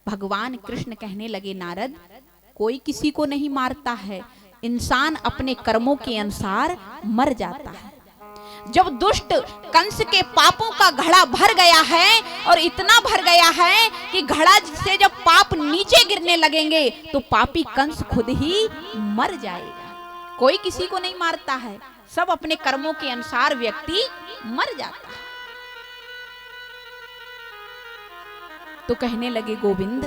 भगवान कृष्ण कहने लगे, नारद, कोई किसी को नहीं मारता है, इंसान अपने कर्मों के अनुसार मर जाता है। जब दुष्ट कंस के पापों का घड़ा भर गया है, और इतना भर गया है कि घड़ा से जब पाप नीचे गिरने लगेंगे तो पापी कंस खुद ही मर जाएगा। कोई किसी को नहीं मारता है, सब अपने कर्मों के अनुसार व्यक्ति मर जाता है। तो कहने लगे, गोविंद,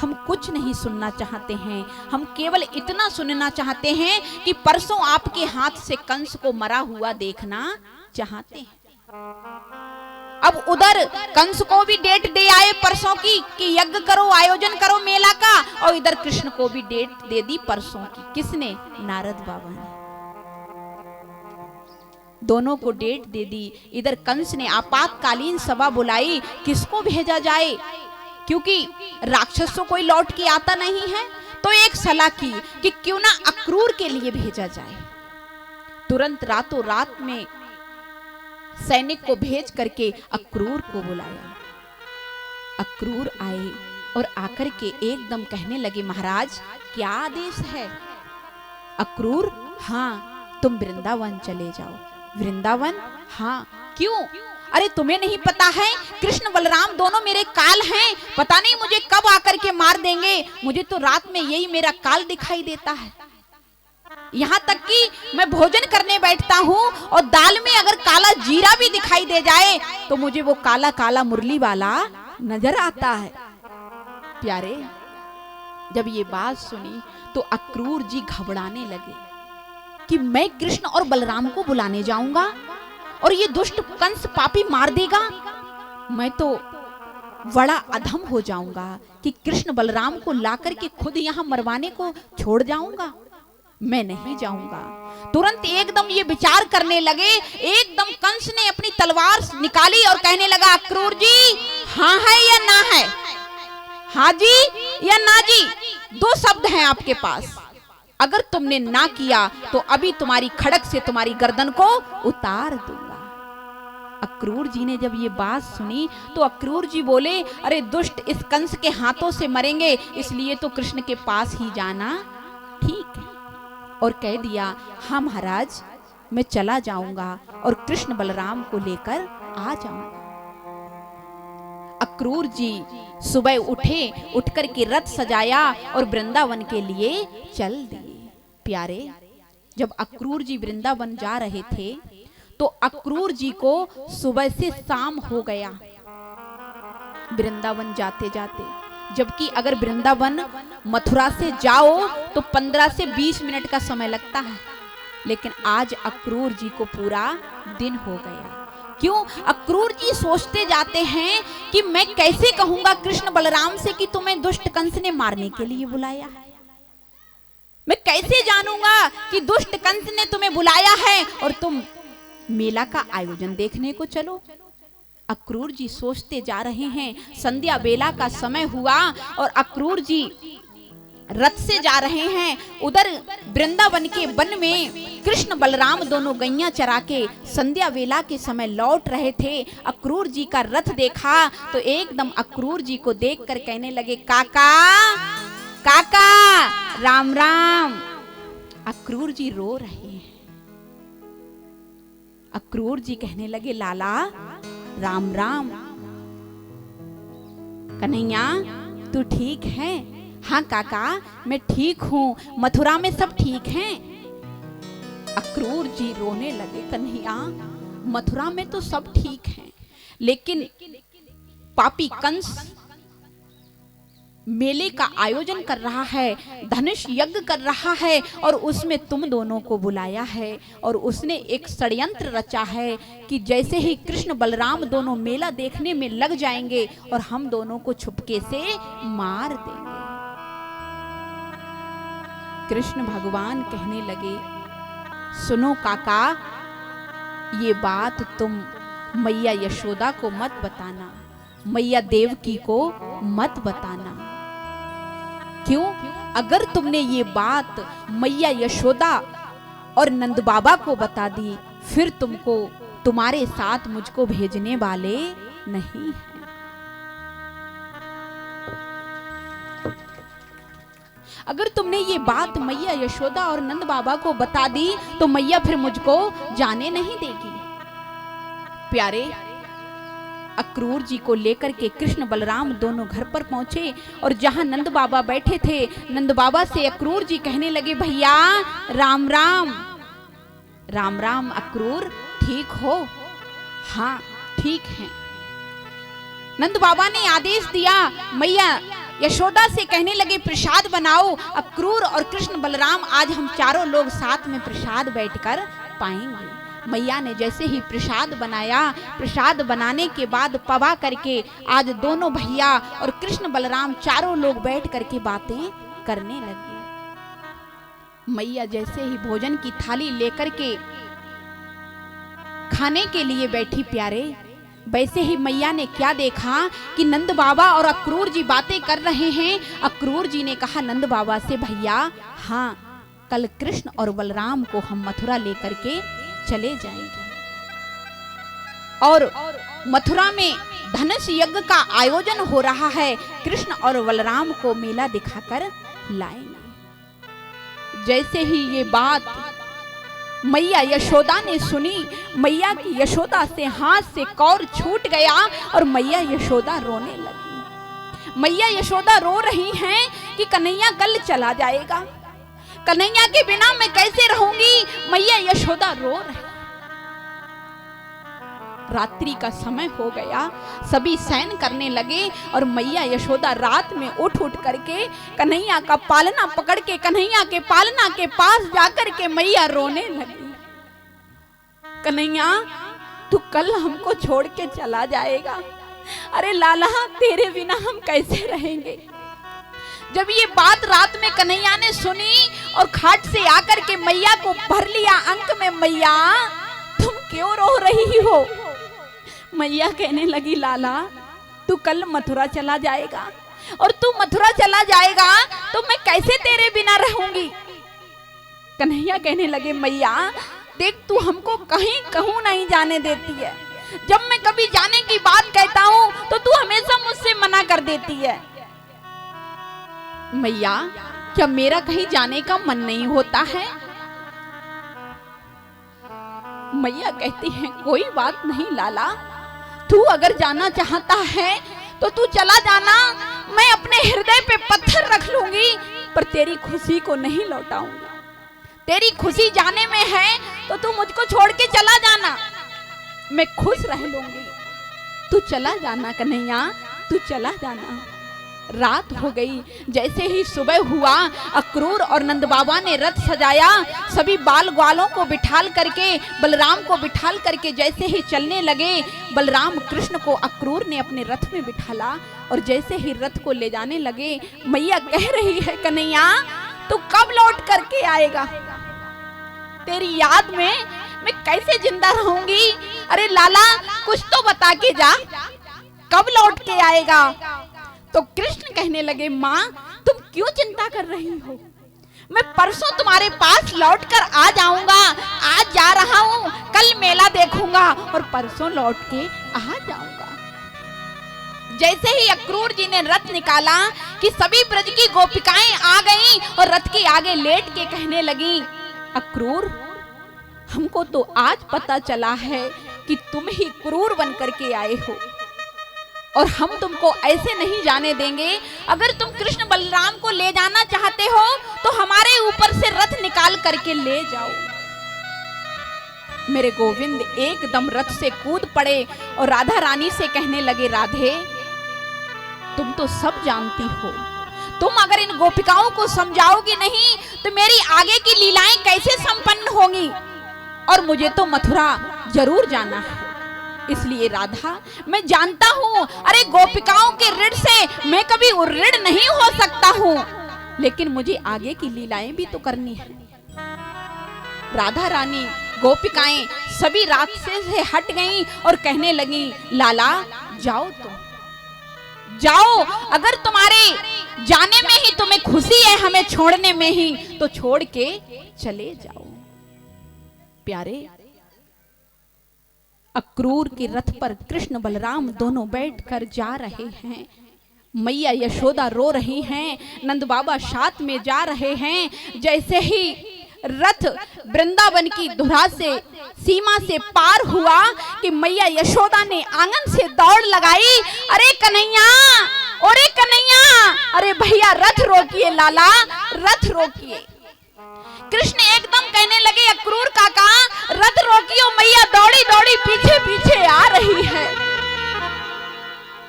हम कुछ नहीं सुनना चाहते हैं, हम केवल इतना सुनना चाहते हैं कि परसों आपके हाथ से कंस को मरा हुआ देखना चाहते हैं। अब उधर कंस को भी डेट दे आए परसों की कि यज्ञ करो, आयोजन करो मेला का, और इधर कृष्ण को भी डेट दे दी परसों की। किसने? नारद बाबा ने। दोनों को डेट दे दी। इधर कंस ने आपातकालीन सभा बुलाई, किसको भेजा जाए, क्योंकि राक्षस तो कोई लौट के आता नहीं है। तो एक सलाह की कि क्यों ना अक्रूर के लिए भेजा जाए। तुरंत रातों रात में सैनिक को भेज करके अक्रूर को बुलाया। अक्रूर आए और आकर के एकदम कहने लगे, महाराज क्या आदेश है? अक्रूर, हाँ, तुम वृंदावन चले जाओ। वृंदावन? हाँ, क्यों? अरे तुम्हें नहीं पता है, कृष्ण बलराम दोनों मेरे काल हैं, पता नहीं मुझे कब आकर के मार देंगे। मुझे तो रात में यही मेरा काल दिखाई देता है। यहाँ तक कि मैं भोजन करने बैठता हूँ और दाल में अगर काला जीरा भी दिखाई दे जाए तो मुझे वो काला काला मुरली वाला नजर आता है। प्यारे, जब ये बात सुनी तो अक्रूर जी घबराने लगे कि मैं कृष्ण और बलराम को बुलाने जाऊंगा और ये दुष्ट कंस पापी मार देगा, मैं तो बड़ा अधम हो जाऊंगा कि कृष्ण बलराम को लाकर के खुद यहाँ मरवाने को छोड़ जाऊंगा, मैं नहीं जाऊंगा। तुरंत एकदम ये विचार करने लगे। एकदम कंस ने अपनी तलवार निकाली और कहने लगा, अक्रूर जी, हाँ है या ना है? हाँ जी या ना जी, दो शब्द हैं आपके पास। अगर तुमने ना किया तो अभी तुम्हारी खड़क से तुम्हारी गर्दन को उतार दूंगा। अक्रूर जी ने जब ये बात सुनी तो अक्रूर जी बोले, अरे दुष्ट इस कंस के हाथों से मरेंगे, इसलिए तो कृष्ण के पास ही जाना ठीक है। और कह दिया, हाँ महाराज, मैं चला जाऊंगा और कृष्ण बलराम को लेकर आ जाऊंगा। अक्रूर जी सुबह उठे, उठकर के रथ सजाया और वृंदावन के लिए चल दिए। प्यारे, जब अक्रूर जी वृंदावन जा रहे थे तो अक्रूर जी को सुबह से शाम हो गया वृंदावन जाते जाते। जबकि अगर वृंदावन मथुरा से जाओ तो 15 से 20 मिनट का समय लगता है, लेकिन आज अक्रूर जी को पूरा दिन हो गया। क्यों? अक्रूर जी सोचते जाते हैं कि मैं कैसे कहूंगा कृष्ण बलराम से कि तुम्हें दुष्ट कंस ने मारने के लिए बुलाया है, मैं कैसे जानूंगा कि दुष्ट कंस ने तुम्हें बुलाया है और तुम मेला का आयोजन देखने को चलो। अक्रूर जी सोचते जा रहे हैं। संध्या बेला का समय हुआ और अक्रूर जी रथ से जा रहे हैं। उधर वृंदावन के वन में कृष्ण बलराम दोनों गैया चरा के संध्या वेला के समय लौट रहे थे। अक्रूर जी का रथ देखा तो एकदम अक्रूर जी को देखकर कहने लगे, काका काका, राम राम। अक्रूर जी रो रहे हैं। अक्रूर जी कहने लगे, लाला राम राम। कन्हैया तू ठीक है? हाँ काका मैं ठीक हूँ, मथुरा में सब ठीक हैं। अक्रूर जी रोने लगे, कन्हैया मथुरा में तो सब ठीक हैं, लेकिन पापी कंस मेले का आयोजन कर रहा है, धनुष यज्ञ कर रहा है और उसमें तुम दोनों को बुलाया है और उसने एक षड्यंत्र रचा है कि जैसे ही कृष्ण बलराम दोनों मेला देखने में लग जाएंगे और हम दोनों को छुपके से मार देंगे। कृष्ण भगवान कहने लगे, सुनो काका, ये बात तुम मैया यशोदा को मत बताना, मैया देवकी को मत बताना। क्यों? अगर तुमने ये बात मैया यशोदा और नंद बाबा को बता दी, फिर तुमको तुम्हारे साथ मुझको भेजने वाले नहीं हैं। अगर तुमने ये बात मैया यशोदा और नंद बाबा को बता दी तो मैया फिर मुझको जाने नहीं देगी। प्यारे, अक्रूर जी को लेकर के कृष्ण बलराम दोनों घर पर पहुंचे और जहां नंद बाबा बैठे थे, नंद बाबा से अक्रूर जी कहने लगे, भैया राम राम। राम राम अक्रूर, ठीक हो? हाँ ठीक है। नंद बाबा ने आदेश दिया, मैया यशोदा से कहने लगे प्रसाद बनाओ। अक्रूर और कृष्ण बलराम आज हम चारों लोग साथ में प्रसाद बैठकर पाएंगे। मैया ने जैसे ही प्रसाद बनाया, प्रसाद बनाने के बाद पवा करके आज दोनों भैया और कृष्ण बलराम चारों लोग बैठ करके बातें करने लगे। मैया जैसे ही भोजन की थाली लेकर के खाने के लिए बैठी प्यारे, वैसे ही मैया ने क्या देखा कि नंद बाबा और अक्रूर जी बातें कर रहे हैं। अक्रूर जी ने कहा नंद बाबा से, भैया हाँ कल कृष्ण और बलराम को हम मथुरा लेकर के चले जाएंगे और मथुरा में धनुष यज्ञ का आयोजन हो रहा है। कृष्ण और बलराम को मेला दिखाकर लाएंगे। जैसे ही ये बात मैया यशोदा ने सुनी, मैया की यशोदा से हाथ से कौर छूट गया और मैया यशोदा रोने लगी। मैया यशोदा रो रही हैं कि कन्हैया कल चला जाएगा, कन्हैया के बिना मैं कैसे रहूंगी। मैया यशोदा रो रही। रात्रि का समय हो गया, सभी शयन करने लगे और मैया यशोदा रात में उठ करके कन्हैया का पालना पकड़ के कन्हैया के पालना के पास जाकर के मैया रोने लगी, कन्हैया तू कल हमको छोड़ के चला जाएगा, अरे लाला तेरे बिना हम कैसे रहेंगे। जब ये बात रात में कन्हैया ने सुनी और खाट से आकर के मैया को भर लिया अंक में, मैया तुम क्यों रो रही हो। मैया कहने लगी, लाला तू कल मथुरा चला जाएगा और तू मथुरा चला जाएगा तो मैं कैसे तेरे बिना रहूंगी। कन्हैया कहने लगे, मैया देख तू हमको कहीं कहूं नहीं जाने देती है, जब मैं कभी जाने की बात कहता हूं तो तू हमेशा मुझसे मना कर देती है। मैया क्या मेरा कहीं जाने का मन नहीं होता है। मैया कहती है, कोई बात नहीं लाला, तू अगर जाना चाहता है तो तू चला जाना, मैं अपने हृदय पे पत्थर रख लूंगी पर तेरी खुशी को नहीं लौटाऊंगी। तेरी खुशी जाने में है तो तू मुझको छोड़ के चला जाना, मैं खुश रह लूंगी। तू चला जाना कन्हैया, तू चला जाना। रात हो गई। जैसे ही सुबह हुआ, अक्रूर और नंद बाबा ने रथ सजाया, सभी बाल ग्वालों को बिठाल करके बलराम को बिठाल करके जैसे ही चलने लगे, बलराम कृष्ण को अक्रूर ने अपने रथ में बिठाला और जैसे ही रथ को ले जाने लगे, मैया कह रही है, कन्हैया तू कब लौट करके आएगा, तेरी याद में मैं कैसे जिंदा रहूंगी। अरे लाला कुछ तो बता के जा, कब लौट के आएगा। तो कृष्ण कहने लगे, माँ तुम क्यों चिंता कर रही हो, मैं परसों तुम्हारे पास लौटकर आ जाऊंगा। आज जा रहा हूँ, कल मेला देखूंगा और परसों लौट के आ जाऊंगा। जैसे ही अक्रूर जी ने रथ निकाला कि सभी ब्रज की गोपिकाएं आ गईं और रथ के आगे लेट के कहने लगी, अक्रूर हमको तो आज पता चला है कि तुम ही क्रूर बन करके आए हो और हम तुमको ऐसे नहीं जाने देंगे। अगर तुम कृष्ण बलराम को ले जाना चाहते हो तो हमारे ऊपर से रथ निकाल करके ले जाओ। मेरे गोविंद एकदम रथ से कूद पड़े और राधा रानी से कहने लगे, राधे तुम तो सब जानती हो, तुम अगर इन गोपिकाओं को समझाओगी नहीं तो मेरी आगे की लीलाएं कैसे संपन्न होंगी, और मुझे तो मथुरा जरूर जाना है। इसलिए राधा मैं जानता हूँ, अरे गोपिकाओं के ऋण से मैं कभी ऋण नहीं हो सकता हूँ, लेकिन मुझे आगे की लीलाएं भी तो करनी है। राधा रानी गोपिकाएं सभी रास्ते से हट गईं और कहने लगी, लाला जाओ तो जाओ, अगर तुम्हारे जाने में ही तुम्हें खुशी है, हमें छोड़ने में ही, तो छोड़ के चले जाओ। प्यारे, अक्रूर के रथ पर कृष्ण बलराम दोनों बैठकर जा रहे हैं। मैया यशोदा रो रही हैं, नंद बाबा साथ में जा रहे हैं। जैसे ही रथ वृंदावन की धुरा से सीमा से पार हुआ कि मैया यशोदा ने आंगन से दौड़ लगाई, अरे कन्हैया, अरे कन्हैया, अरे भैया रथ रोकिए, लाला रथ रोकिए। कृष्ण एकदम कहने लगे, अक्रूर काका रथ रोकियो, मैया दौड़ी दौड़ी पीछे पीछे आ रही है।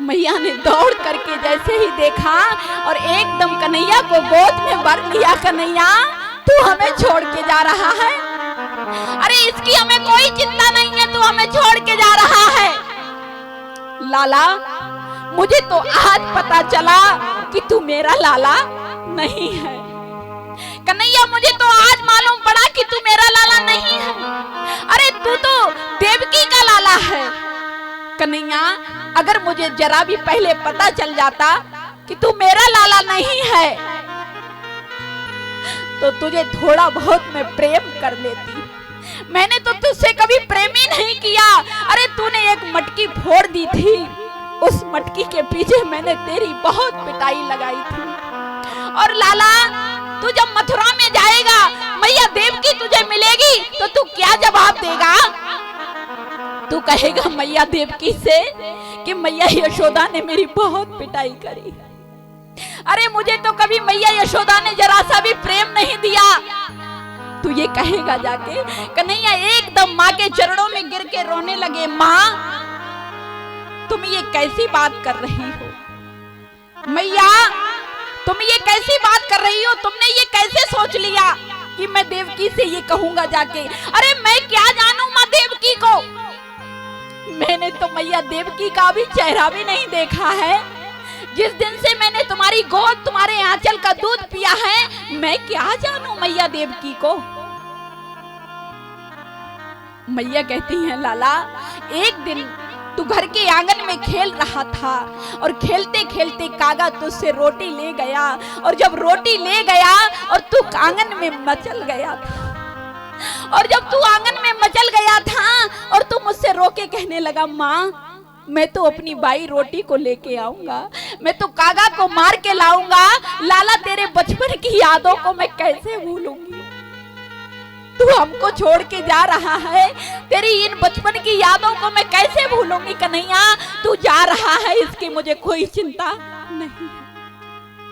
मैया ने दौड़ करके जैसे ही देखा और एकदम कन्हैया को गोद में भर लिया। कन्हैया तू हमें छोड़ के जा रहा है? अरे इसकी हमें कोई चिंता नहीं है, तू हमें छोड़ के जा रहा है। लाला मुझे तो आज पता चला कि तू मेरा लाला नहीं है। कन्हैया मुझे तो आज मालूम पड़ा कि तू मेरा लाला नहीं है। अरे तू तो देवकी का लाला है। कन्हैया अगर मुझे जरा भी पहले पता चल जाता कि तू मेरा लाला नहीं है तो तुझे थोड़ा बहुत मैं प्रेम कर लेती। मैंने तो तुझसे कभी प्रेम ही नहीं किया। अरे तूने एक मटकी फोड़ दी थी, उस मटकी के पीछे मैंने तेरी बहुत पिटाई लगाई थी। और लाला तू जब मथुरा में जाएगा, मैया देवकी तुझे मिलेगी तो तू क्या जवाब देगा? तू कहेगा मैया देवकी से कि मैया यशोदा ने मेरी बहुत पिटाई करी। अरे मुझे तो कभी मैया यशोदा ने जरा सा भी प्रेम नहीं दिया। तू ये कहेगा जाके। कन्हैया एकदम माँ के चरणों में गिर के रोने लगे, माँ तुम ये कैसी बात कर रही हो? मैया तुम ये कैसी बात कर रही हो? तुमने ये कैसे सोच लिया कि मैं देवकी से ये कहूंगा जाके? अरे मैं क्या जानूं माँ देवकी को? मैंने तो मैया देवकी का भी चेहरा भी नहीं देखा है। जिस दिन से मैंने तुम्हारी गोद, तुम्हारे आंचल का दूध पिया है, मैं क्या जानूं मैया देवकी को? मैया कहती हैं, लाला एक दिन तू घर के आंगन में खेल रहा था और खेलते खेलते कागा तुझसे रोटी ले गया, और जब रोटी ले गया और तू आंगन में मचल गया था, और जब तू आंगन में मचल गया था और तू मुझसे रो के कहने लगा, माँ मैं तो अपनी बाई रोटी को लेके आऊंगा, मैं तो कागा को मार के लाऊंगा। लाला तेरे बचपन की यादों को मैं कैसे भूलूंगी? तू हमको छोड़ के जा रहा है, तेरी इन बचपन की यादों को मैं कैसे भूलूंगी? कन्हैया तू जा रहा है, इसकी मुझे कोई चिंता नहीं।